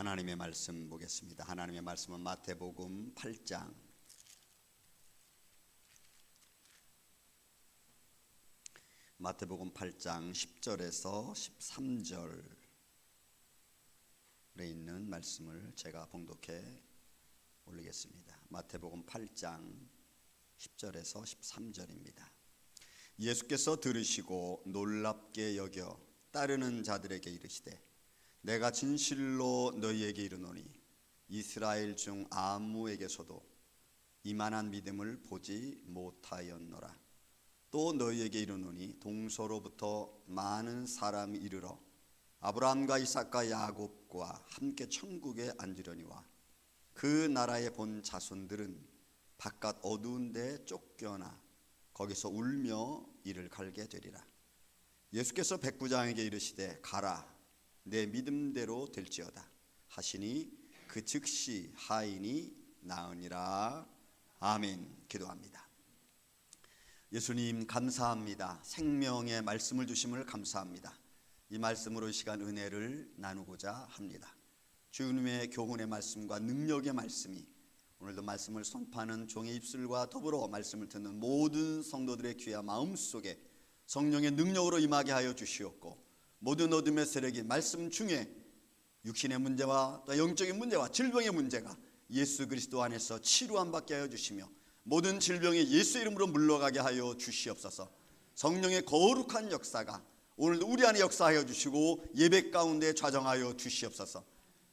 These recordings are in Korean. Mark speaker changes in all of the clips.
Speaker 1: 하나님의 말씀 보겠습니다. 하나님의 말씀은 마태복음 8장 10절에서 13절에 있는 말씀을 제가 봉독해 올리겠습니다. 마태복음 8장 10절에서 13절입니다. 예수께서 들으시고 놀랍게 여겨 따르는 자들에게 이르시되 내가 진실로 너희에게 이르노니 이스라엘 중 아무에게서도 이만한 믿음을 보지 못하였노라. 또 너희에게 이르노니 동서로부터 많은 사람이 이르러 아브라함과 이삭과 야곱과 함께 천국에 앉으려니와 그 나라에 본 자손들은 바깥 어두운 데 쫓겨나 거기서 울며 이를 갈게 되리라. 예수께서 백부장에게 이르시되 가라, 내 믿음대로 될지어다 하시니 그 즉시 하인이 나으니라. 아멘. 기도합니다. 예수님 감사합니다. 생명의 말씀을 주심을 감사합니다. 이 말씀으로 이 시간 은혜를 나누고자 합니다. 주님의 교훈의 말씀과 능력의 말씀이 오늘도 말씀을 선포하는 종의 입술과 더불어 말씀을 듣는 모든 성도들의 귀와 마음속에 성령의 능력으로 임하게 하여 주시옵고, 모든 어둠의 세력이 말씀 중에 육신의 문제와 또 영적인 문제와 질병의 문제가 예수 그리스도 안에서 치료함 받게 하여 주시며 모든 질병이 예수 이름으로 물러가게 하여 주시옵소서. 성령의 거룩한 역사가 오늘도 우리 안에 역사하여 주시고 예배 가운데 좌정하여 주시옵소서.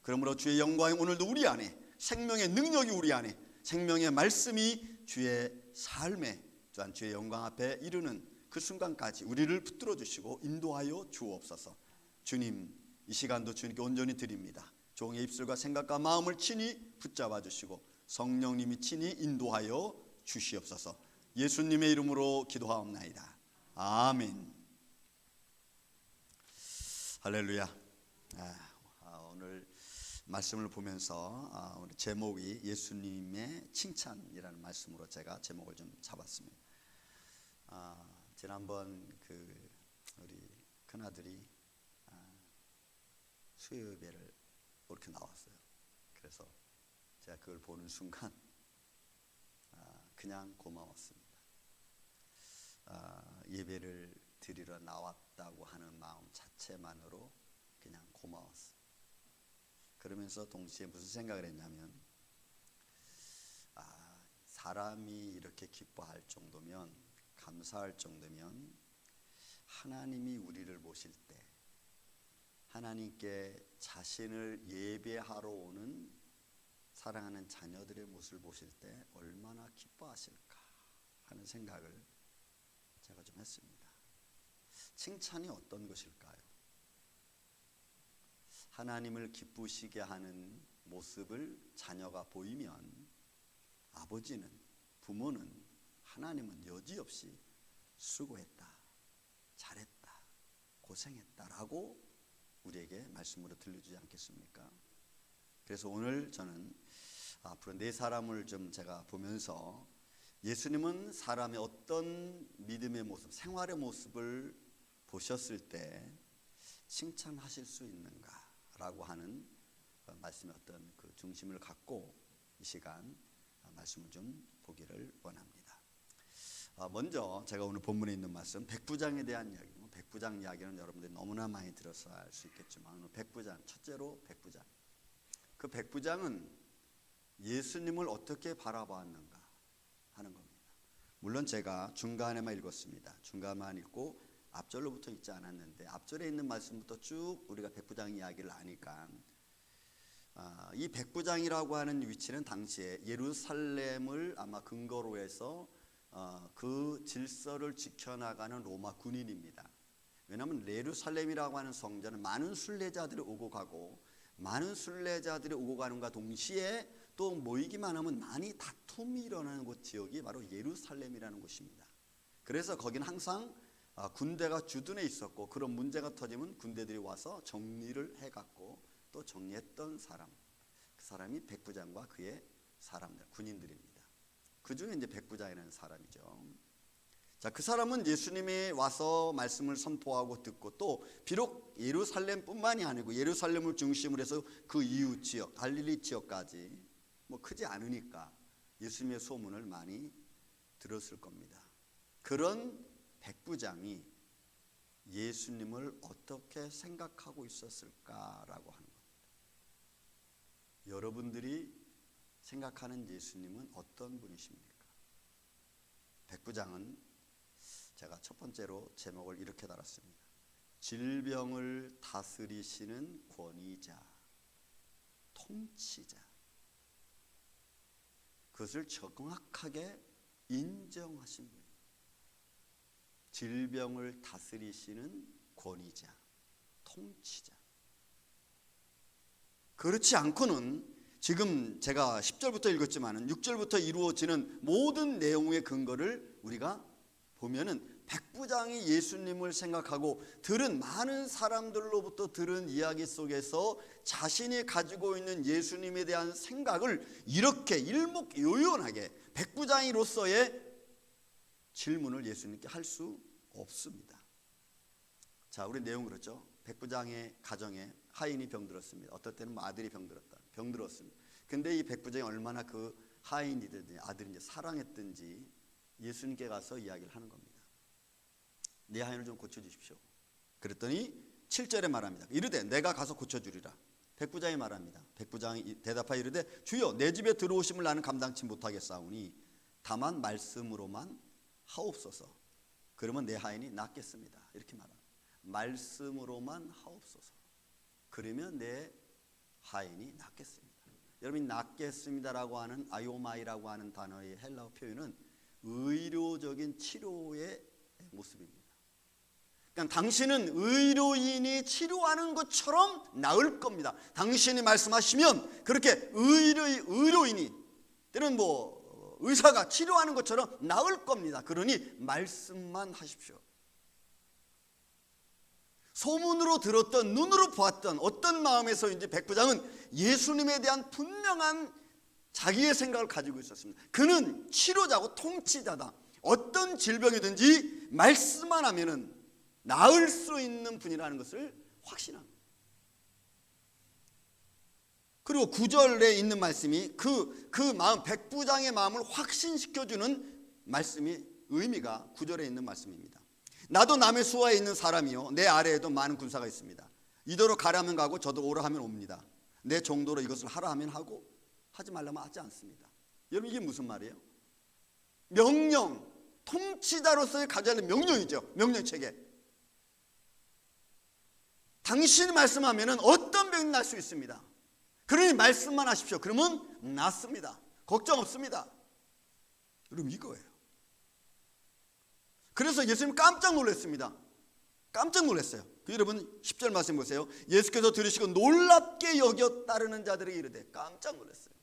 Speaker 1: 그러므로 주의 영광이 오늘도 우리 안에, 생명의 능력이 우리 안에, 생명의 말씀이 주의 삶에 또한 주의 영광 앞에 이르는 그 순간까지 우리를 붙들어 주시고 인도하여 주옵소서. 주님, 이 시간도 주님께 온전히 드립니다. 종의 입술과 생각과 마음을 친히 붙잡아 주시고 성령님이 친히 인도하여 주시옵소서. 예수님의 이름으로 기도하옵나이다. 아멘. 할렐루야. 오늘 말씀을 보면서 오늘 제목이 예수님의 칭찬이라는 말씀으로 제가 제목을 좀 잡았습니다. 지난번 우리 큰아들이 수요예배를 이렇게 나왔어요. 그래서 제가 그걸 보는 순간 그냥 고마웠습니다. 예배를 드리러 나왔다고 하는 마음 자체만으로 그냥 고마웠어요. 그러면서 동시에 무슨 생각을 했냐면, 사람이 이렇게 기뻐할 정도면, 감사할 정도면 하나님이 우리를 보실 때, 하나님께 자신을 예배하러 오는 사랑하는 자녀들의 모습을 보실 때 얼마나 기뻐하실까 하는 생각을 제가 좀 했습니다. 칭찬이 어떤 것일까요? 하나님을 기쁘시게 하는 모습을 자녀가 보이면 아버지는, 부모는, 하나님은 여지없이 수고했다, 잘했다, 고생했다라고 우리에게 말씀으로 들려주지 않겠습니까? 그래서 오늘 저는 앞으로 네 사람을 좀 제가 보면서 예수님은 사람의 어떤 믿음의 모습, 생활의 모습을 보셨을 때 칭찬하실 수 있는가라고 하는 말씀의 어떤 그 중심을 갖고 이 시간 말씀을 좀 보기를 원합니다. 먼저 제가 오늘 본문에 있는 말씀, 백부장에 대한 이야기. 백부장 이야기는 여러분들이 너무나 많이 들어서 알 수 있겠지만, 백부장, 첫째로 백부장. 그 백부장은 예수님을 어떻게 바라보았는가 하는 겁니다. 물론 제가 중간에만 읽었습니다. 중간만 읽고 앞절로부터 읽지 않았는데, 앞절에 있는 말씀부터 쭉 우리가 백부장 이야기를 아니까, 이 백부장이라고 하는 위치는 당시에 예루살렘을 아마 근거로 해서 그 질서를 지켜나가는 로마 군인입니다. 왜냐하면 예루살렘이라고 하는 성전은 많은 순례자들이 오고 가고, 많은 순례자들이 오고 가는과 동시에 또 모이기만 하면 많이 다툼이 일어나는 곳 지역이 바로 예루살렘이라는 곳입니다. 그래서 거기는 항상 군대가 주둔해 있었고, 그런 문제가 터지면 군대들이 와서 정리를 해갔고 또 정리했던 사람, 그 사람이 백부장과 그의 사람들, 군인들입니다. 그 중에 이제 백부장이라는 사람이죠. 자, 그 사람은 예수님이 와서 말씀을 선포하고 듣고 또 비록 예루살렘뿐만이 아니고 예루살렘을 중심으로 해서 그 이웃 지역, 갈릴리 지역까지 뭐 크지 않으니까 예수님의 소문을 많이 들었을 겁니다. 그런 백부장이 예수님을 어떻게 생각하고 있었을까라고 하는 겁니다. 여러분들이 생각하는 예수님은 어떤 분이십니까? 백부장은 제가 첫 번째로 제목을 이렇게 달았습니다. 질병을 다스리시는 권위자, 통치자. 그것을 정확하게 인정하신 분입니다. 질병을 다스리시는 권위자, 통치자. 그렇지 않고는 지금 제가 10절부터 읽었지만 6절부터 이루어지는 모든 내용의 근거를 우리가 보면은 백부장이 예수님을 생각하고 들은 많은 사람들로부터 들은 이야기 속에서 자신이 가지고 있는 예수님에 대한 생각을 이렇게 일목요연하게 백부장이로서의 질문을 예수님께 할 수 없습니다. 자, 우리 내용 그렇죠. 백부장의 가정에 하인이 병들었습니다. 어떨 때는 뭐 아들이 병들었습니다. 근데 이 백부장이 얼마나 그 하인이든지 아들인지 사랑했든지 예수님께 가서 이야기를 하는 겁니다. 내 하인을 좀 고쳐주십시오. 그랬더니 7절에 말합니다. 이르되 내가 가서 고쳐주리라. 백부장이 말합니다. 백부장이 대답하여 이르되 주여 내 집에 들어오심을 나는 감당치 못하겠사오니 다만 말씀으로만 하옵소서. 그러면 내 하인이 낫겠습니다. 이렇게 말합니다. 말씀으로만 하옵소서. 그러면 내 하인이 낫겠습니다. 여러분이 낫겠습니다라고 하는 아요마이라고 하는 단어의 헬라어 표현은 의료적인 치료의 모습입니다. 그러니까 당신은 의료인이 치료하는 것처럼 나을 겁니다. 당신이 말씀하시면 그렇게 의료인이 때는 의사가 치료하는 것처럼 나을 겁니다. 그러니 말씀만 하십시오. 소문으로 들었던 눈으로 보았던 어떤 마음에서인지 백부장은 예수님에 대한 분명한 자기의 생각을 가지고 있었습니다. 그는 치료자고 통치자다. 어떤 질병이든지 말씀만 하면은 나을 수 있는 분이라는 것을 확신합니다. 그리고 9절에 있는 말씀이 그 마음, 백부장의 마음을 확신시켜주는 말씀이 의미가 9절에 있는 말씀입니다. 나도 남의 수하에 있는 사람이요 내 아래에도 많은 군사가 있습니다. 이더러 가라면 가고 저도 오라 하면 옵니다. 내 정도로 이것을 하라 하면 하고 하지 말라면 하지 않습니다. 여러분 이게 무슨 말이에요? 명령, 통치자로서의 가져야 할 명령이죠. 명령체계. 당신이 말씀하면 어떤 병이 날 수 있습니다. 그러니 말씀만 하십시오. 그러면 낫습니다. 걱정 없습니다. 여러분 이거예요. 그래서 예수님 깜짝 놀랐습니다. 깜짝 놀랐어요. 여러분 10절 말씀 보세요. 예수께서 들으시고 놀랍게 여겨 따르는 자들에게 이르되 깜짝 놀랐어요.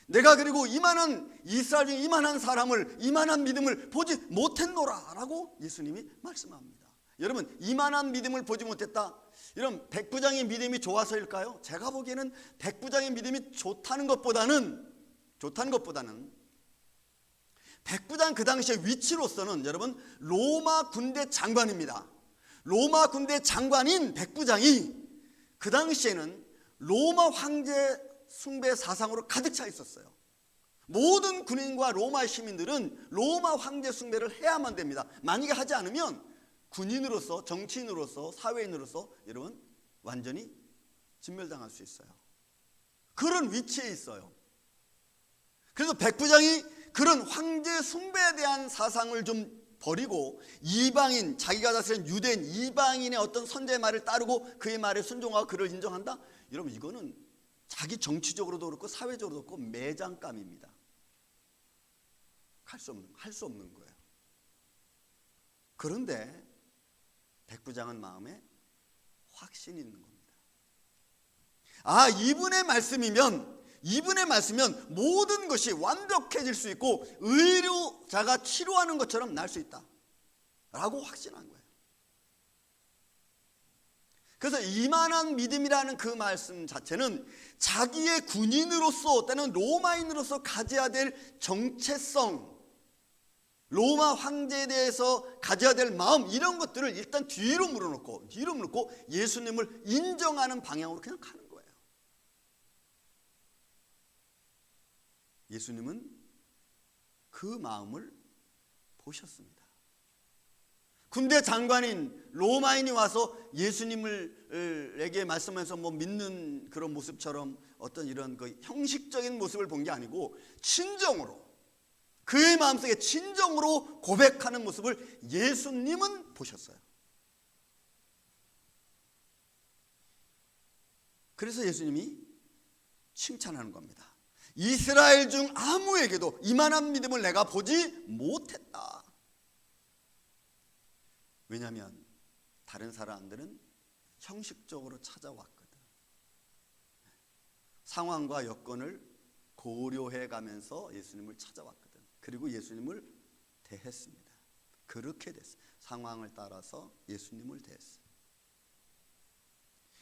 Speaker 1: 내가 그리고 이만한 이스라엘 중에 이만한 사람을 이만한 믿음을 보지 못했노라 라고 예수님이 말씀합니다. 여러분 이만한 믿음을 보지 못했다. 여러분 백부장의 믿음이 좋아서일까요? 제가 보기에는 백부장의 믿음이 좋다는 것보다는 백부장 그 당시의 위치로서는 여러분 로마 군대 장관입니다. 로마 군대 장관인 백부장이 그 당시에는 로마 황제 숭배 사상으로 가득 차 있었어요. 모든 군인과 로마 시민들은 로마 황제 숭배를 해야만 됩니다. 만약에 하지 않으면 군인으로서 정치인으로서 사회인으로서 여러분 완전히 진멸당할 수 있어요. 그런 위치에 있어요. 그래서 백부장이 그런 황제 숭배에 대한 사상을 좀 버리고 이방인, 자기가 다스린 유대인 이방인의 어떤 선제의 말을 따르고 그의 말에 순종하고 그를 인정한다? 여러분 이거는 자기 정치적으로도 그렇고 사회적으로도 그렇고 매장감입니다. 할 수 없는 거예요. 그런데 백부장은 마음에 확신이 있는 겁니다. 아, 이분의 말씀이면 모든 것이 완벽해질 수 있고 의료자가 치료하는 것처럼 날 수 있다 라고 확신한 거예요. 그래서 이만한 믿음이라는 그 말씀 자체는 자기의 군인으로서 또는 로마인으로서 가져야 될 정체성, 로마 황제에 대해서 가져야 될 마음, 이런 것들을 일단 뒤로 물어놓고 예수님을 인정하는 방향으로 그냥 가는 거예요. 예수님은 그 마음을 보셨습니다. 군대 장관인 로마인이 와서 예수님에게 말씀해서 믿는 그런 모습처럼 어떤 이런 그 형식적인 모습을 본 게 아니고 진정으로, 그의 마음속에 진정으로 고백하는 모습을 예수님은 보셨어요. 그래서 예수님이 칭찬하는 겁니다. 이스라엘 중 아무에게도 이만한 믿음을 내가 보지 못했다. 왜냐하면 다른 사람들은 형식적으로 찾아왔거든. 상황과 여건을 고려해 가면서 예수님을 찾아왔거든. 그리고 예수님을 대했습니다. 그렇게 됐어요. 상황을 따라서 예수님을 대했어요.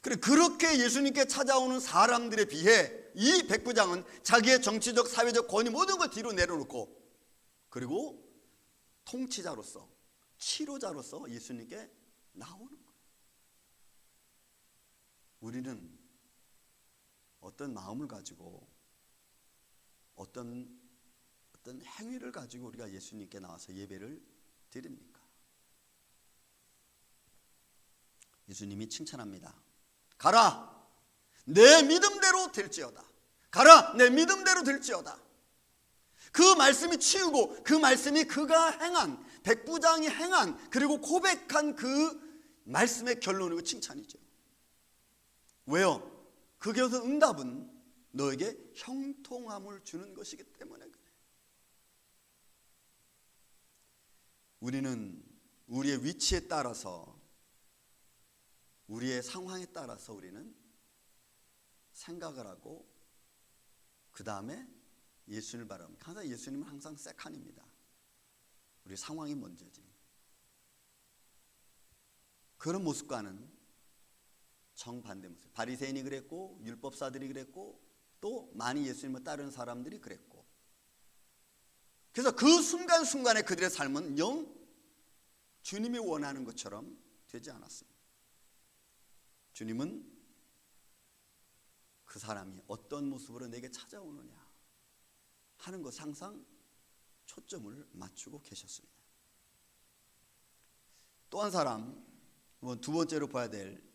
Speaker 1: 그리고 그렇게 예수님께 찾아오는 사람들에 비해 이 백부장은 자기의 정치적, 사회적 권위 모든 걸 뒤로 내려놓고, 그리고 통치자로서, 치료자로서 예수님께 나오는 거예요. 우리는 어떤 마음을 가지고, 어떤 행위를 가지고 우리가 예수님께 나와서 예배를 드립니까? 예수님이 칭찬합니다. 가라, 내 믿음대로 될지어다. 가라, 내 믿음대로 될지어다. 그 말씀이 치우고, 그 말씀이 그가 행한, 백부장이 행한, 그리고 고백한 그 말씀의 결론이고 칭찬이죠. 왜요? 거기에서 응답은 너에게 형통함을 주는 것이기 때문에 그래. 우리는 우리의 위치에 따라서, 우리의 상황에 따라서 우리는 생각을 하고, 그 다음에 예수님을 바라봅니다. 항상 예수님은 항상 세컨입니다. 우리 상황이 먼저지. 그런 모습과는 정반대 모습. 바리새인이 그랬고, 율법사들이 그랬고, 또 많이 예수님을 따르는 사람들이 그랬고. 그래서 그 순간순간에 그들의 삶은 영 주님이 원하는 것처럼 되지 않았습니다. 주님은 그 사람이 어떤 모습으로 내게 찾아오느냐 하는 것 항상 초점을 맞추고 계셨습니다. 또 한 사람, 두 번째로 봐야 될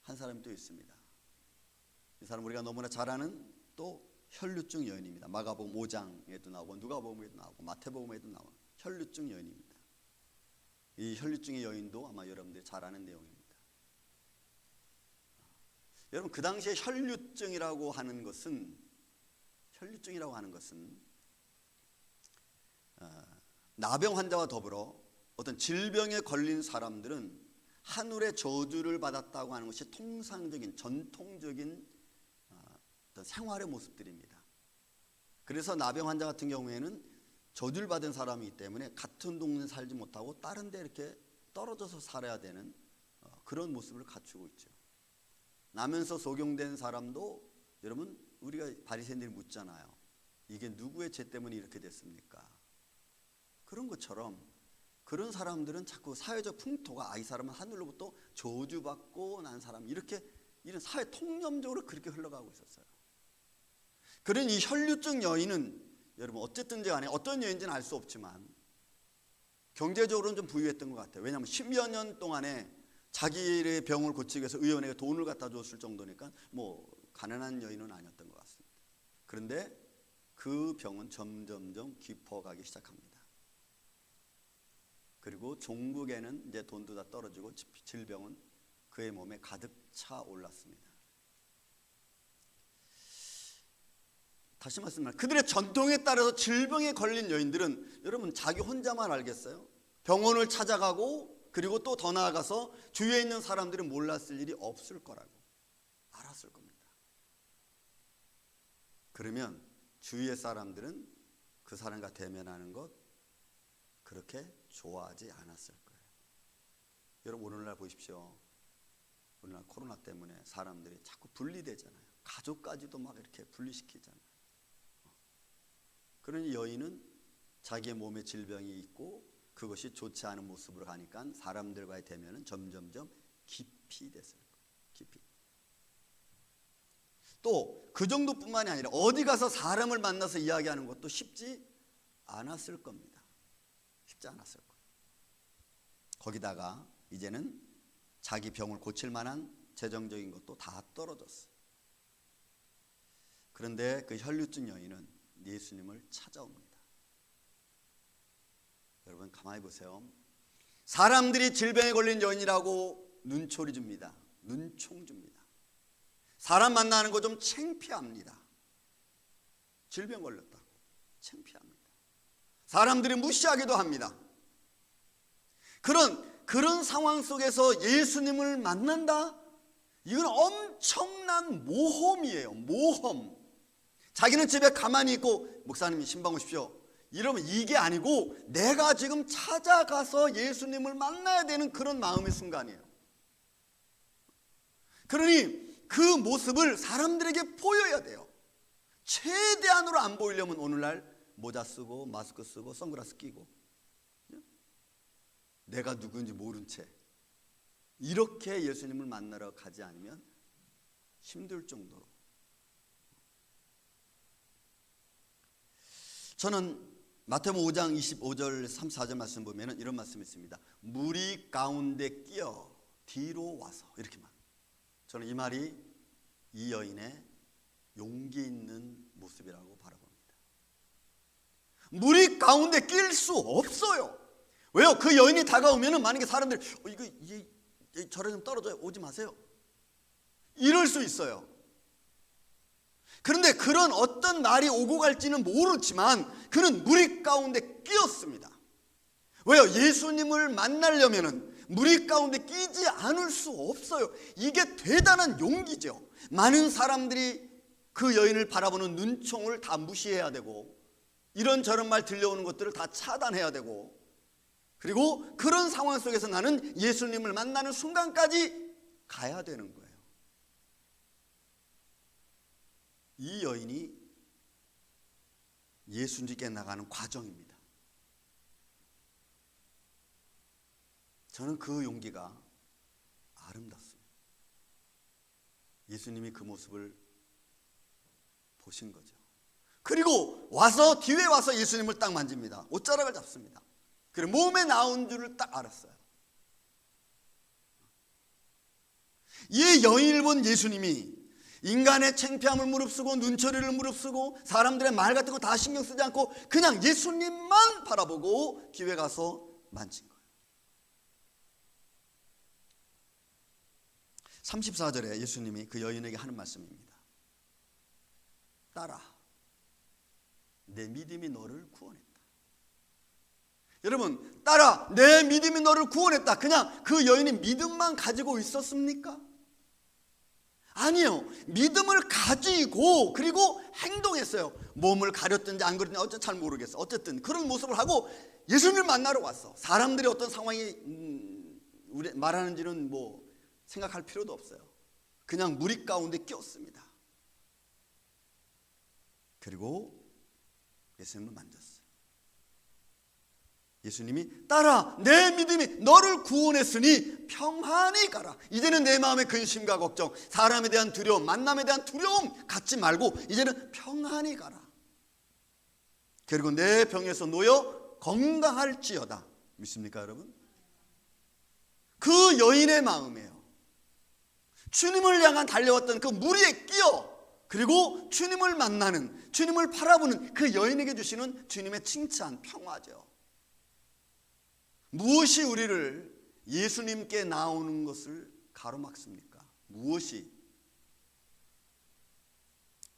Speaker 1: 한 사람이 또 있습니다. 이 사람 우리가 너무나 잘 아는 또 혈류증 여인입니다. 마가복음 5장에도 나오고 누가복음에도 나오고 마태복음에도 나오는 혈류증 여인입니다. 이 혈류증의 여인도 아마 여러분들이 잘 아는 내용입니다. 여러분, 그 당시에 혈류증이라고 하는 것은 나병 환자와 더불어 어떤 질병에 걸린 사람들은 하늘의 저주를 받았다고 하는 것이 통상적인, 전통적인 어떤 생활의 모습들입니다. 그래서 나병 환자 같은 경우에는 저주를 받은 사람이기 때문에 같은 동네에 살지 못하고 다른 데 이렇게 떨어져서 살아야 되는 그런 모습을 갖추고 있죠. 나면서 소경된 사람도, 여러분, 우리가 바리새인들이 묻잖아요. 이게 누구의 죄 때문에 이렇게 됐습니까? 그런 것처럼 그런 사람들은 자꾸 사회적 풍토가 이 사람은 하늘로부터 저주받고 난 사람, 이렇게 이런 사회 통념적으로 그렇게 흘러가고 있었어요. 그런 이 혈류증 여인은 여러분 어쨌든지 간에 어떤 여인인지는 알 수 없지만 경제적으로는 좀 부유했던 것 같아요. 왜냐하면 10여 년 동안에 자기의 병을 고치기 위해서 의원에게 돈을 갖다 줬을 정도니까 가난한 여인은 아니었던 것 같습니다. 그런데 그 병은 점점점 깊어가기 시작합니다. 그리고 종국에는 이제 돈도 다 떨어지고 질병은 그의 몸에 가득 차 올랐습니다. 다시 말씀드립니다. 그들의 전통에 따라서 질병에 걸린 여인들은 여러분 자기 혼자만 알겠어요? 병원을 찾아가고, 그리고 또 더 나아가서 주위에 있는 사람들이 몰랐을 일이 없을 거라고 알았을 겁니다. 그러면 주위의 사람들은 그 사람과 대면하는 것 그렇게 좋아하지 않았을 거예요. 여러분, 오늘날 보십시오. 오늘날 코로나 때문에 사람들이 자꾸 분리되잖아요. 가족까지도 막 이렇게 분리시키잖아요. 그러니 여인은 자기의 몸에 질병이 있고 그것이 좋지 않은 모습으로 가니까 사람들과의 대면은 점점점 깊이 됐을 거예요. 깊이. 또 그 정도뿐만이 아니라 어디 가서 사람을 만나서 이야기하는 것도 쉽지 않았을 겁니다. 쉽지 않았을 거예요. 거기다가 이제는 자기 병을 고칠 만한 재정적인 것도 다 떨어졌어요. 그런데 그 혈류증 여인은 예수님을 찾아옵니다. 여러분 가만히 보세요. 사람들이 질병에 걸린 여인이라고 눈초리 줍니다. 눈총 줍니다. 사람 만나는 거 좀 창피합니다. 질병 걸렸다고 창피합니다. 사람들이 무시하기도 합니다. 그런 상황 속에서 예수님을 만난다? 이건 엄청난 모험이에요. 모험. 자기는 집에 가만히 있고 목사님이 신방 오십시오 이러면 이게 아니고 내가 지금 찾아가서 예수님을 만나야 되는 그런 마음의 순간이에요. 그러니 그 모습을 사람들에게 보여야 돼요. 최대한으로 안 보이려면 오늘날 모자 쓰고 마스크 쓰고 선글라스 끼고 내가 누구인지 모른 채 이렇게 예수님을 만나러 가지 않으면 힘들 정도로. 저는 마태복음 5장 25절 34절 말씀 보면 이런 말씀이 있습니다. 무리 가운데 끼어 뒤로 와서 이렇게 말. 저는 이 말이 이 여인의 용기 있는 모습이라고 바라봅니다. 무리 가운데 낄 수 없어요. 왜요? 그 여인이 다가오면 만약에 사람들이 이거 저래 좀 떨어져요. 오지 마세요. 이럴 수 있어요. 그런데 그런 어떤 말이 오고 갈지는 모르지만 그는 무리 가운데 끼었습니다. 왜요? 예수님을 만나려면은 무리 가운데 끼지 않을 수 없어요. 이게 대단한 용기죠. 많은 사람들이 그 여인을 바라보는 눈총을 다 무시해야 되고 이런저런 말 들려오는 것들을 다 차단해야 되고 그리고 그런 상황 속에서 나는 예수님을 만나는 순간까지 가야 되는 거예요. 이 여인이 예수님께 나가는 과정입니다. 저는 그 용기가 아름답습니다. 예수님이 그 모습을 보신 거죠. 그리고 와서 뒤에 와서 예수님을 딱 만집니다. 옷자락을 잡습니다. 그리고 몸에 나온 줄을 딱 알았어요. 이 여인을 본 예수님이 인간의 창피함을 무릅쓰고 눈초리를 무릅쓰고 사람들의 말 같은 거 다 신경 쓰지 않고 그냥 예수님만 바라보고 기회 가서 만진 거예요. 34절에 예수님이 그 여인에게 하는 말씀입니다. 딸아, 내 믿음이 너를 구원했다. 여러분, 딸아, 내 믿음이 너를 구원했다. 그냥 그 여인이 믿음만 가지고 있었습니까? 아니요. 믿음을 가지고 그리고 행동했어요. 몸을 가렸든지 안 가렸든지 어쨌든 잘 모르겠어. 어쨌든 그런 모습을 하고 예수님을 만나러 왔어. 사람들이 어떤 상황이 우리 말하는지는 뭐 생각할 필요도 없어요. 그냥 무리 가운데 끼었습니다. 그리고 예수님을 만졌어요. 예수님이 딸아, 내 믿음이 너를 구원했으니 평안히 가라. 이제는 내 마음의 근심과 걱정, 사람에 대한 두려움, 만남에 대한 두려움 갖지 말고 이제는 평안히 가라. 그리고 내 병에서 놓여 건강할지어다. 믿습니까 여러분? 그 여인의 마음이에요. 주님을 향한 달려왔던 그 무리에 끼어 그리고 주님을 만나는, 주님을 바라보는 그 여인에게 주시는 주님의 칭찬, 평화죠. 무엇이 우리를 예수님께 나오는 것을 가로막습니까? 무엇이?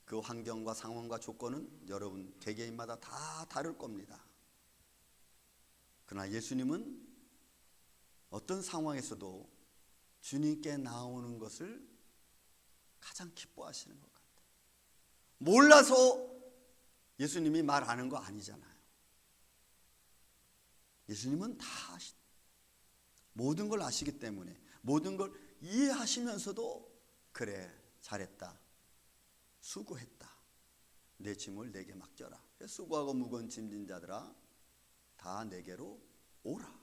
Speaker 1: 그 환경과 상황과 조건은 여러분 개개인마다 다 다를 겁니다. 그러나 예수님은 어떤 상황에서도 주님께 나오는 것을 가장 기뻐하시는 것 같아요. 몰라서 예수님이 말하는 거 아니잖아요. 예수님은 다 모든 걸 아시기 때문에 모든 걸 이해하시면서도 그래 잘했다 수고했다 내 짐을 내게 맡겨라 수고하고 무거운 짐진 자들아 다 내게로 오라.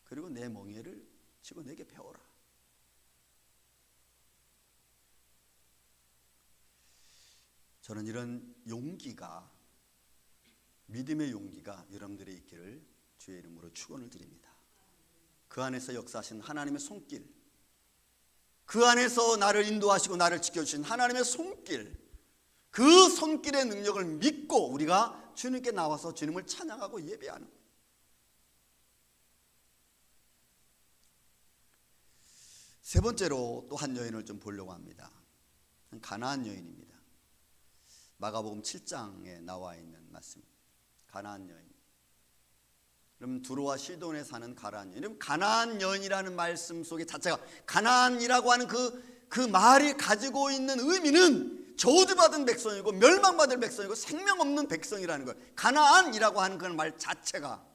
Speaker 1: 그리고 내 멍에를 지고 내게 배워라. 저는 이런 용기가, 믿음의 용기가 여러분들의 있기를 주의 이름으로 축원을 드립니다. 그 안에서 역사하신 하나님의 손길, 그 안에서 나를 인도하시고 나를 지켜주신 하나님의 손길, 그 손길의 능력을 믿고 우리가 주님께 나와서 주님을 찬양하고 예배하는 거예요. 세 번째로 또 한 여인을 좀 보려고 합니다. 가나안 여인입니다. 마가복음 7장에 나와 있는 말씀입니다. 가나안 여인. 그럼 두로와 시돈에 사는 가나안 여인. 가나안 여인이라는 말씀 속에 자체가, 가나안이라고 하는 그 말이 가지고 있는 의미는 저주받은 백성이고 멸망받을 백성이고 생명 없는 백성이라는 거예요. 가나안이라고 하는 그 말 자체가.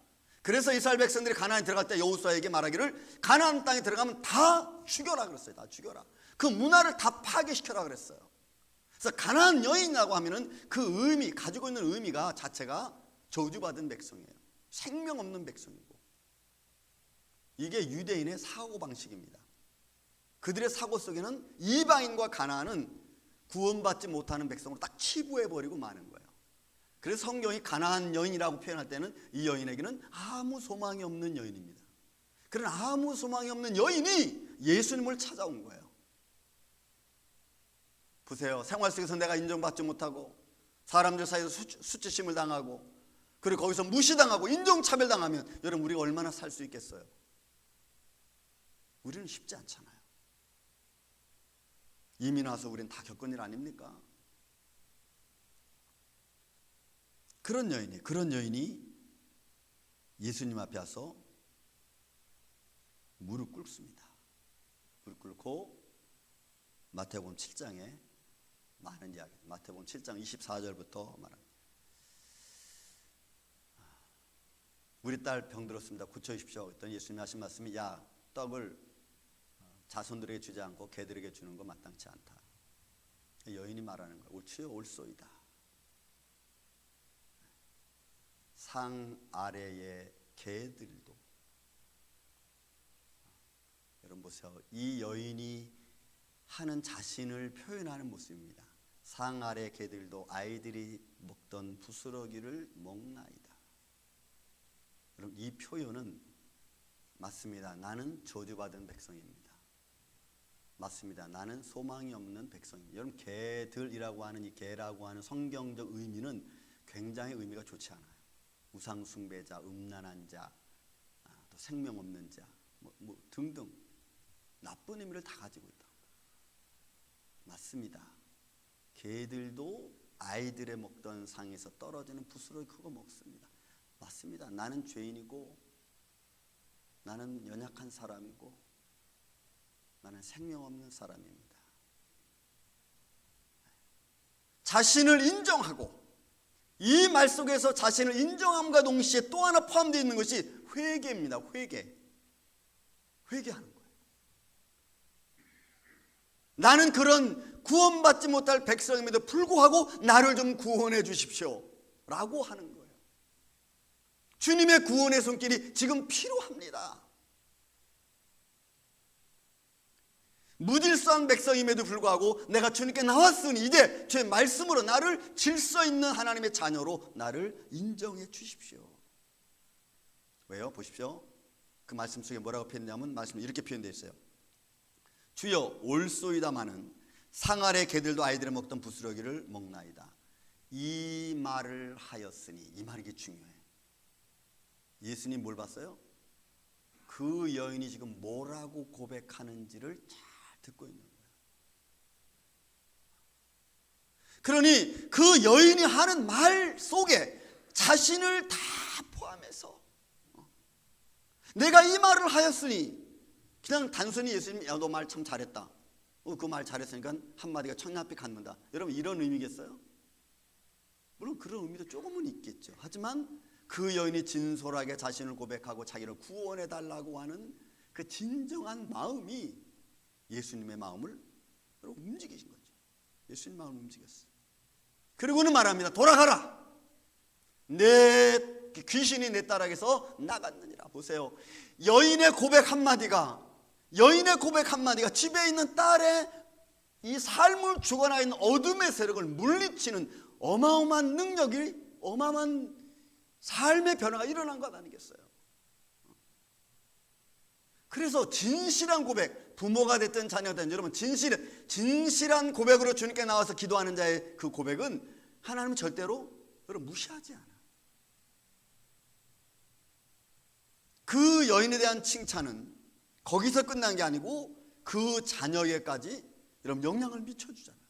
Speaker 1: 그래서 이스라엘 백성들이 가나안에 들어갈 때 여호수아에게 말하기를 가나안 땅에 들어가면 다 죽여라 그랬어요. 다 죽여라. 그 문화를 다 파괴시켜라 그랬어요. 그래서 가나안 여인이라고 하면은 그 의미, 가지고 있는 의미가 자체가 저주받은 백성이에요. 생명 없는 백성이고. 이게 유대인의 사고방식입니다. 그들의 사고 속에는 이방인과 가나안은 구원받지 못하는 백성으로 딱 치부해버리고 마는 거예요. 그래서 성경이 가나안 여인이라고 표현할 때는 이 여인에게는 아무 소망이 없는 여인입니다. 그런 아무 소망이 없는 여인이 예수님을 찾아온 거예요. 보세요. 생활 속에서 내가 인정받지 못하고 사람들 사이에서 수치심을 당하고 그리고 거기서 무시당하고 인종차별당하면 여러분 우리가 얼마나 살 수 있겠어요? 우리는 쉽지 않잖아요. 이민 와서 우리는 다 겪은 일 아닙니까? 그런 여인이 예수님 앞에 와서 무릎 꿇습니다. 무릎 꿇고 마태복음 7장에 많은 이야기, 마태복음 7장 24절부터 말합니다. 우리 딸 병들었습니다. 고쳐주십시오. 했더니 예수님이 하신 말씀이, 야, 떡을 자손들에게 주지 않고 개들에게 주는 거 마땅치 않다. 여인이 말하는 거예요. 주여 올소이다. 상 아래의 개들도. 여러분 보세요. 이 여인이 하는 자신을 표현하는 모습입니다. 상 아래 개들도 아이들이 먹던 부스러기를 먹나이다. 여러분 이 표현은 맞습니다. 나는 저주받은 백성입니다. 맞습니다. 나는 소망이 없는 백성입니다. 여러분 개들이라고 하는 이 개라고 하는 성경적 의미는 굉장히 의미가 좋지 않아요. 우상숭배자, 음란한 자, 또 생명 없는 자, 뭐 등등 나쁜 의미를 다 가지고 있다. 맞습니다. 개들도 아이들의 먹던 상에서 떨어지는 부스러기 그거 먹습니다. 맞습니다. 나는 죄인이고 나는 연약한 사람이고 나는 생명 없는 사람입니다. 자신을 인정하고 이 말 속에서 자신을 인정함과 동시에 또 하나 포함되어 있는 것이 회개입니다. 회개하는 거예요. 나는 그런 구원받지 못할 백성임에도 불구하고 나를 좀 구원해 주십시오 라고 하는 거예요. 주님의 구원의 손길이 지금 필요합니다. 무질서한 백성임에도 불구하고 내가 주님께 나왔으니 이제 주의 말씀으로 나를 질서 있는 하나님의 자녀로 나를 인정해 주십시오. 왜요? 보십시오. 그 말씀 속에 뭐라고 표현했냐면 말씀이 이렇게 표현되어 있어요. 주여 올소이다마는 상 아래 개들도 아이들이 먹던 부스러기를 먹나이다. 이 말을 하였으니, 이 말이 중요해요. 예수님 뭘 봤어요? 그 여인이 지금 뭐라고 고백하는지를 잘 듣고 있는 거예요. 그러니 그 여인이 하는 말 속에 자신을 다 포함해서 내가 이 말을 하였으니, 그냥 단순히 예수님, 야, 너 말 참 잘했다. 그 말 잘했으니까 한마디가 천냥빛 갖는다. 여러분 이런 의미겠어요? 물론 그런 의미도 조금은 있겠죠. 하지만 그 여인이 진솔하게 자신을 고백하고 자기를 구원해 달라고 하는 그 진정한 마음이 예수님의 마음을 움직이신 거죠. 예수님 마음을 움직였어요. 그리고는 말합니다. 돌아가라. 내 귀신이 내 딸에게서 나갔느니라. 보세요. 여인의 고백 한마디가 집에 있는 딸의 이 삶을 주관하고 있는 어둠의 세력을 물리치는 어마어마한 능력이, 어마어마한 삶의 변화가 일어난 것 아니겠어요? 그래서 진실한 고백, 부모가 됐든 자녀가 됐든 여러분 진실한 고백으로 주님께 나와서 기도하는 자의 그 고백은 하나님은 절대로 여러분 무시하지 않아. 그 여인에 대한 칭찬은 거기서 끝난 게 아니고 그 자녀에게까지 여러분 영향을 미쳐주잖아요.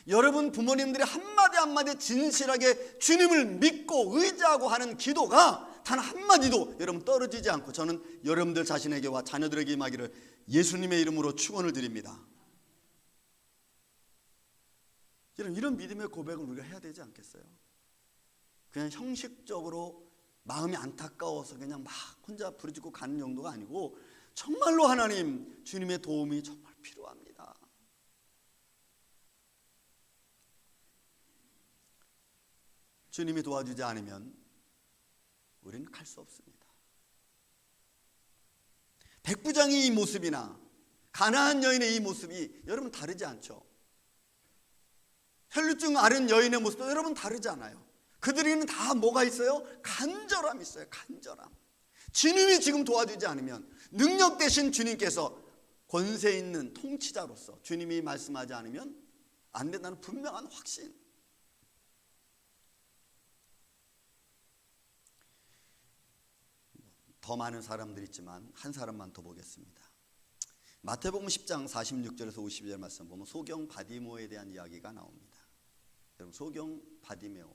Speaker 1: 여러분 부모님들이 한마디 한마디 진실하게 주님을 믿고 의지하고 하는 기도가 단 한마디도 여러분 떨어지지 않고 저는 여러분들 자신에게와 자녀들에게 임하기를 예수님의 이름으로 축원을 드립니다. 여러분 이런 믿음의 고백을 우리가 해야 되지 않겠어요? 그냥 형식적으로 마음이 안타까워서 그냥 막 혼자 부르짖고 가는 정도가 아니고 정말로 하나님 주님의 도움이 정말 필요합니다. 주님이 도와주지 않으면 우리는 갈 수 없습니다. 백부장의 이 모습이나 가나안 여인의 이 모습이 여러분 다르지 않죠? 혈루증 앓은 여인의 모습도 여러분 다르지 않아요. 그들에게는 다 뭐가 있어요? 간절함이 있어요. 간절함. 주님이 지금 도와주지 않으면 능력 대신 주님께서 권세 있는 통치자로서 주님이 말씀하지 않으면 안 된다는 분명한 확신. 더 많은 사람들이 있지만 한 사람만 더 보겠습니다. 마태복음 10장 46절에서 52절 말씀 보면 소경 바디메오에 대한 이야기가 나옵니다. 여러분 소경 바디메오,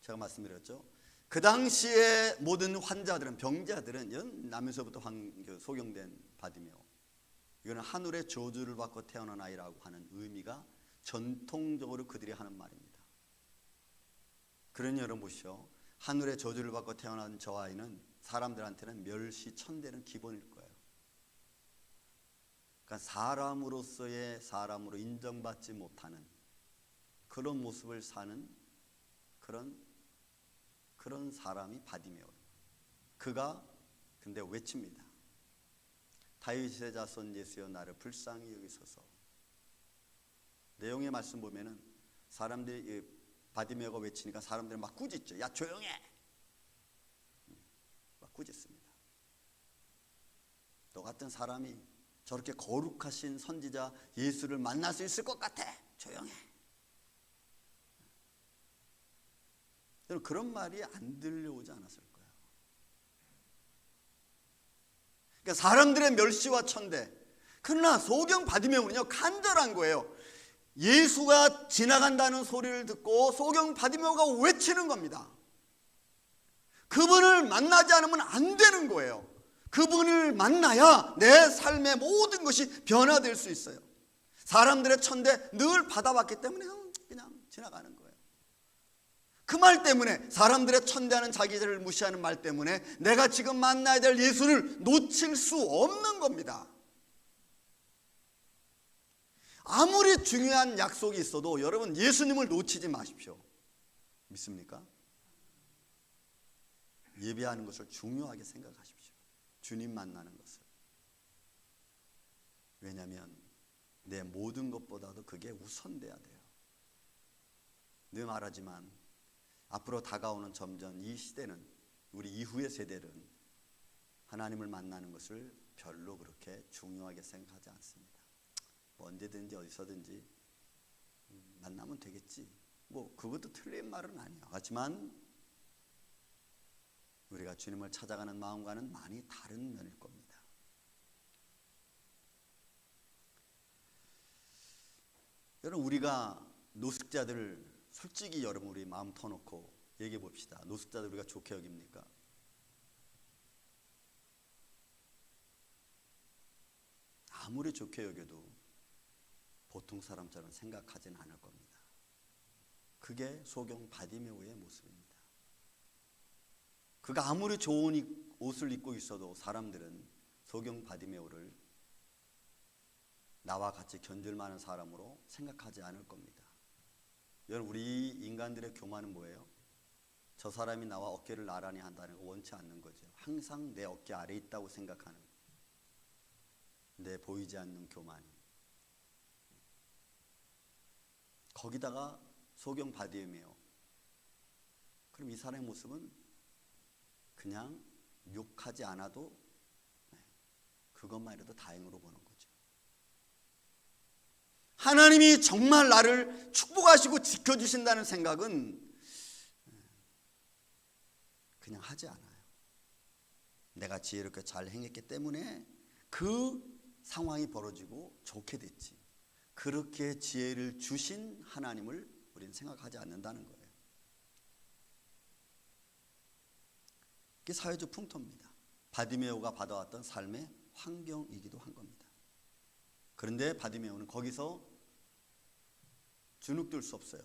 Speaker 1: 제가 말씀드렸죠. 그 당시에 모든 환자들은, 병자들은 나면서부터 소경된 바디메오, 이거는 하늘의 저주를 받고 태어난 아이라고 하는 의미가 전통적으로 그들이 하는 말입니다. 그러니 여러분 보시오. 하늘의 저주를 받고 태어난 저 아이는 사람들한테는 멸시천대는 기본일 거예요. 그러니까 사람으로 인정받지 못하는 그런 모습을 사는 그런 사람이 바디메오예요. 그가 근데 외칩니다. 다윗의 자손 예수여 나를 불쌍히 여기소서. 내용의 말씀 보면은 사람들이 바디메오가 외치니까 사람들이 막 꾸짖죠. 야 조용해. 막 꾸짖습니다. 너 같은 사람이 저렇게 거룩하신 선지자 예수를 만날 수 있을 것 같아. 조용해. 여러분 그런 말이 안 들려오지 않았을 거예요. 그러니까 사람들의 멸시와 천대. 그러나 소경 바디메오는요 간절한 거예요. 예수가 지나간다는 소리를 듣고 소경 바디메오가 외치는 겁니다. 그분을 만나지 않으면 안 되는 거예요. 그분을 만나야 내 삶의 모든 것이 변화될 수 있어요. 사람들의 천대 늘 받아왔기 때문에 그냥 지나가는 거예요. 그 말 때문에, 사람들의 천대하는 자기를 무시하는 말 때문에 내가 지금 만나야 될 예수를 놓칠 수 없는 겁니다. 아무리 중요한 약속이 있어도 여러분 예수님을 놓치지 마십시오. 믿습니까? 예배하는 것을 중요하게 생각하십시오. 주님 만나는 것을. 왜냐하면 내 모든 것보다도 그게 우선돼야 돼요. 늘 말하지만 앞으로 다가오는 점점 이 시대는, 우리 이후의 세대는 하나님을 만나는 것을 별로 그렇게 중요하게 생각하지 않습니다. 뭐 언제든지 어디서든지 만나면 되겠지. 뭐 그것도 틀린 말은 아니에요. 하지만 우리가 주님을 찾아가는 마음과는 많이 다른 면일 겁니다. 여러분 우리가 노숙자들을 솔직히 여러분 우리 마음 터놓고 얘기해 봅시다. 노숙자들 우리가 좋게 여깁니까? 아무리 좋게 여겨도 보통 사람처럼 생각하지는 않을 겁니다. 그게 소경 바디메오의 모습입니다. 그가 아무리 좋은 옷을 입고 있어도 사람들은 소경 바디메오를 나와 같이 견줄 만한 사람으로 생각하지 않을 겁니다. 여러분 우리 인간들의 교만은 뭐예요? 저 사람이 나와 어깨를 나란히 한다는 거 원치 않는 거죠. 항상 내 어깨 아래에 있다고 생각하는, 내 보이지 않는 교만이. 거기다가 소경 바디메오. 그럼 이 사람의 모습은 그냥 욕하지 않아도 그것만이라도 다행으로 보는 거죠. 하나님이 정말 나를 축복하시고 지켜주신다는 생각은 그냥 하지 않아요. 내가 지혜롭게 잘 행했기 때문에 그 상황이 벌어지고 좋게 됐지. 그렇게 지혜를 주신 하나님을 우리는 생각하지 않는다는 거예요. 이게 사회적 풍토입니다. 바디메오가 받아왔던 삶의 환경이기도 한 겁니다. 그런데 바디메오는 거기서 주눅들 수 없어요.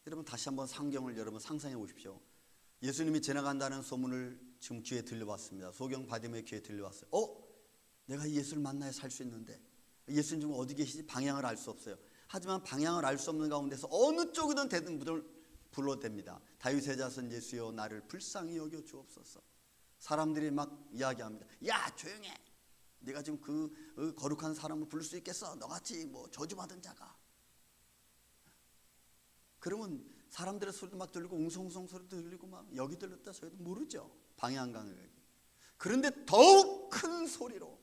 Speaker 1: 여러분 다시 한번 성경을 여러분 상상해 보십시오. 예수님이 지나간다는 소문을 지금 귀에 들려왔습니다. 소경 바디메오의 귀에 들려왔어요. 내가 예수를 만나야 살 수 있는데 예수님 지금 어디 계시지? 방향을 알 수 없어요. 하지만 방향을 알 수 없는 가운데서 어느 쪽이든 되든 불러댑니다. 다윗의 자손 예수여 나를 불쌍히 여겨 주옵소서. 사람들이 막 이야기합니다. 야 조용해. 네가 지금 그 거룩한 사람을 부를 수 있겠어? 너같이 뭐 저주받은 자가. 그러면 사람들의 소리도 막 들리고 웅성웅성 소리도 들리고 막 여기 들렸다 저기도 모르죠. 방향감을. 그런데 더욱 큰 소리로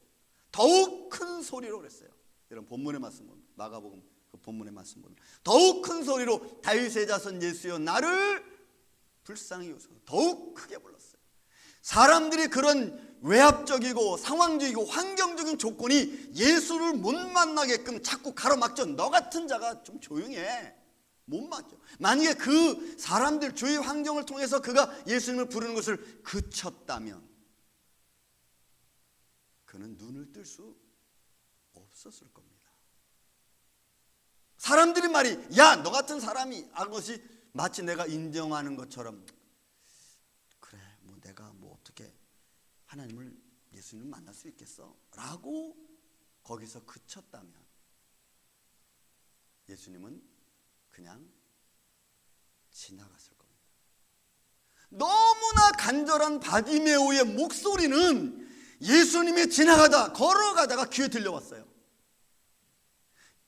Speaker 1: 그랬어요. 여러분 본문의 말씀 보면 마가복음 그 본문의 말씀 보면 더욱 큰 소리로 다윗의 자손 예수여 나를 불쌍히 여기소서. 더욱 크게 불렀어요. 사람들이 그런 외압적이고 상황적이고 환경적인 조건이 예수를 못 만나게끔 자꾸 가로막죠. 너 같은 자가 좀 조용해. 못 맞죠. 만약에 그 사람들 주위 환경을 통해서 그가 예수님을 부르는 것을 그쳤다면 그는 눈을 뜰 수 없었을 겁니다. 사람들이 말이 야 너 같은 사람이 한 것이 마치 내가 인정하는 것처럼 그래 뭐 내가 뭐 어떻게 하나님을 예수님을 만날 수 있겠어? 라고 거기서 그쳤다면 예수님은 그냥 지나갔을 겁니다. 너무나 간절한 바디메오의 목소리는 예수님이 걸어가다가 귀에 들려왔어요.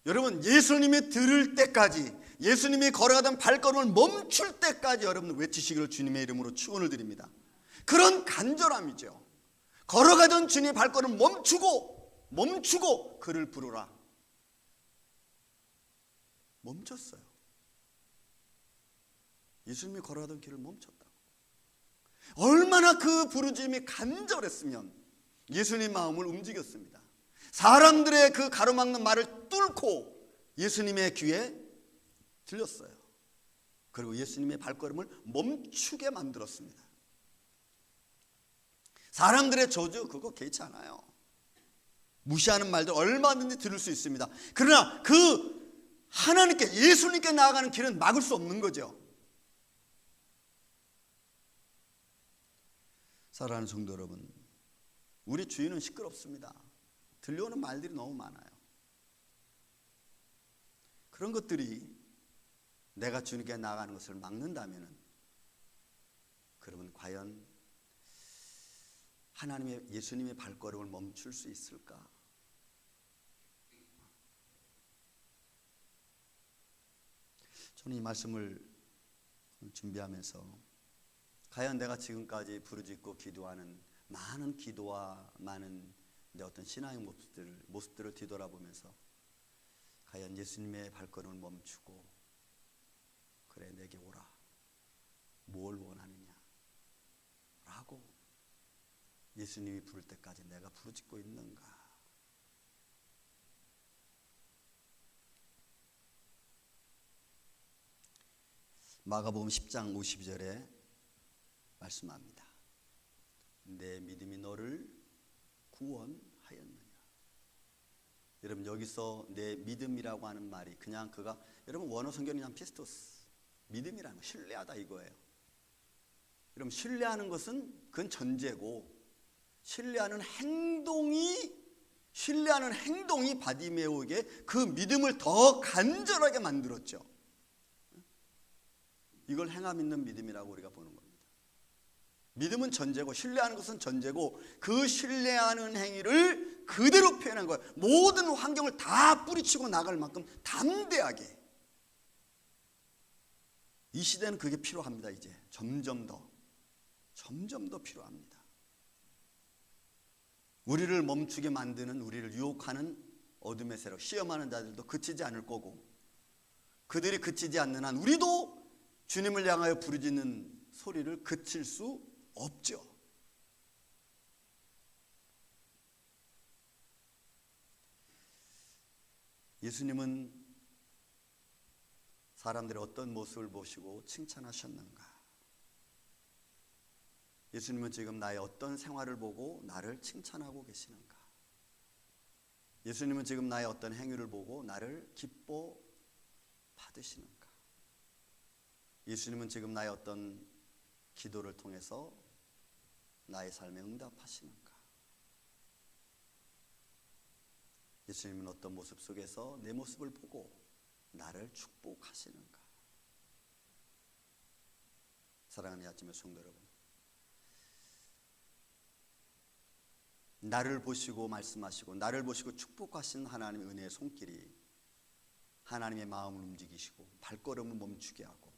Speaker 1: 여러분 예수님이 들을 때까지 예수님이 걸어가던 발걸음을 멈출 때까지 여러분 외치시기를 주님의 이름으로 축원을 드립니다. 그런 간절함이죠. 걸어가던 주님의 발걸음을 멈추고 그를 부르라. 멈췄어요. 예수님이 걸어가던 길을 멈췄다. 얼마나 그 부르짖음이 간절했으면 예수님 마음을 움직였습니다. 사람들의 그 가로막는 말을 뚫고 예수님의 귀에 들렸어요. 그리고 예수님의 발걸음을 멈추게 만들었습니다. 사람들의 저주 그거 개의치 않아요. 무시하는 말들 얼마든지 들을 수 있습니다. 그러나 그 하나님께 예수님께 나아가는 길은 막을 수 없는 거죠. 사랑하는 성도 여러분, 우리 주위는 시끄럽습니다. 들려오는 말들이 너무 많아요. 그런 것들이 내가 주님께 나아가는 것을 막는다면 그러면 과연 하나님의 예수님의 발걸음을 멈출 수 있을까? 저는 이 말씀을 준비하면서 과연 내가 지금까지 부르짖고 기도하는 많은 기도와 많은 내 어떤 신앙의 모습들을 뒤돌아보면서 과연 예수님의 발걸음을 멈추고 그래 내게 오라 뭘 원하느냐 라고 예수님이 부를 때까지 내가 부르짖고 있는가? 마가복음 10장 52절에 말씀합니다. 내 믿음이 너를 구원하였느냐. 여러분 여기서 내 믿음이라고 하는 말이 그냥 그가 여러분 원어 성경이 그냥 피스토스 믿음이라는 거 신뢰하다 이거예요. 여러분 신뢰하는 것은 그건 전제고 신뢰하는 행동이 바디메오에게 그 믿음을 더 간절하게 만들었죠. 이걸 행함 있는 믿음이라고 우리가 보는 겁니다. 믿음은 전제고 신뢰하는 것은 전제고 그 신뢰하는 행위를 그대로 표현한 거예요. 모든 환경을 다 뿌리치고 나갈 만큼 담대하게. 이 시대는 그게 필요합니다. 이제 점점 더 필요합니다. 우리를 멈추게 만드는, 우리를 유혹하는 어둠의 세력, 시험하는 자들도 그치지 않을 거고, 그들이 그치지 않는 한 우리도 주님을 향하여 부르짖는 소리를 그칠 수 없죠. 예수님은 사람들의 어떤 모습을 보시고 칭찬하셨는가? 예수님은 지금 나의 어떤 생활을 보고 나를 칭찬하고 계시는가? 예수님은 지금 나의 어떤 행위를 보고 나를 기뻐 받으시는가? 예수님은 지금 나의 어떤 기도를 통해서 나의 삶에 응답하시는가? 예수님은 어떤 모습 속에서 내 모습을 보고 나를 축복하시는가? 사랑하는 이 아침의 성도 여러분, 나를 보시고 말씀하시고 나를 보시고 축복하신 하나님의 은혜의 손길이 하나님의 마음을 움직이시고 발걸음을 멈추게 하고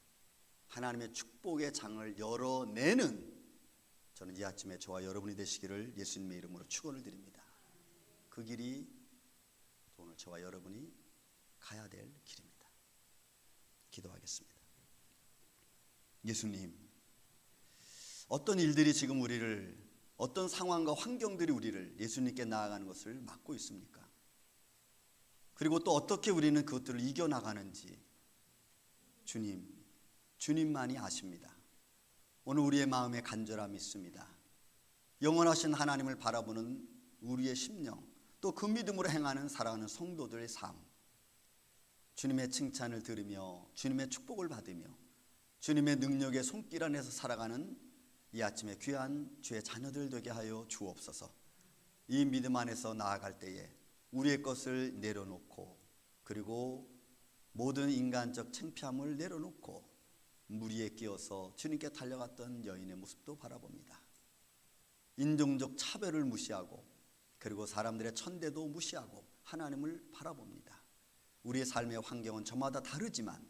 Speaker 1: 하나님의 축복의 장을 열어내는, 저는 이 아침에 저와 여러분이 되시기를 예수님의 이름으로 축원을 드립니다. 그 길이 오늘 저와 여러분이 가야 될 길입니다. 기도하겠습니다. 예수님, 어떤 일들이 지금 우리를, 어떤 상황과 환경들이 우리를 예수님께 나아가는 것을 막고 있습니까? 그리고 또 어떻게 우리는 그것들을 이겨나가는지 주님만이 아십니다. 오늘 우리의 마음에 간절함이 있습니다. 영원하신 하나님을 바라보는 우리의 심령, 또 그 믿음으로 행하는 사랑하는 성도들의 삶, 주님의 칭찬을 들으며 주님의 축복을 받으며 주님의 능력의 손길 안에서 살아가는 이 아침에 귀한 주의 자녀들 되게 하여 주옵소서. 이 믿음 안에서 나아갈 때에 우리의 것을 내려놓고, 그리고 모든 인간적 창피함을 내려놓고 무리에 끼어서 주님께 달려갔던 여인의 모습도 바라봅니다. 인종적 차별을 무시하고, 그리고 사람들의 천대도 무시하고 하나님을 바라봅니다. 우리의 삶의 환경은 저마다 다르지만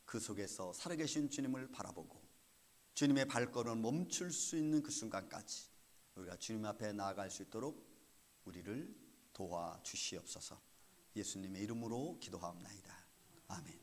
Speaker 1: 그 속에서 살아계신 주님을 바라보고 주님의 발걸음을 멈출 수 있는 그 순간까지 우리가 주님 앞에 나아갈 수 있도록 우리를 도와주시옵소서. 예수님의 이름으로 기도하옵나이다. 아멘.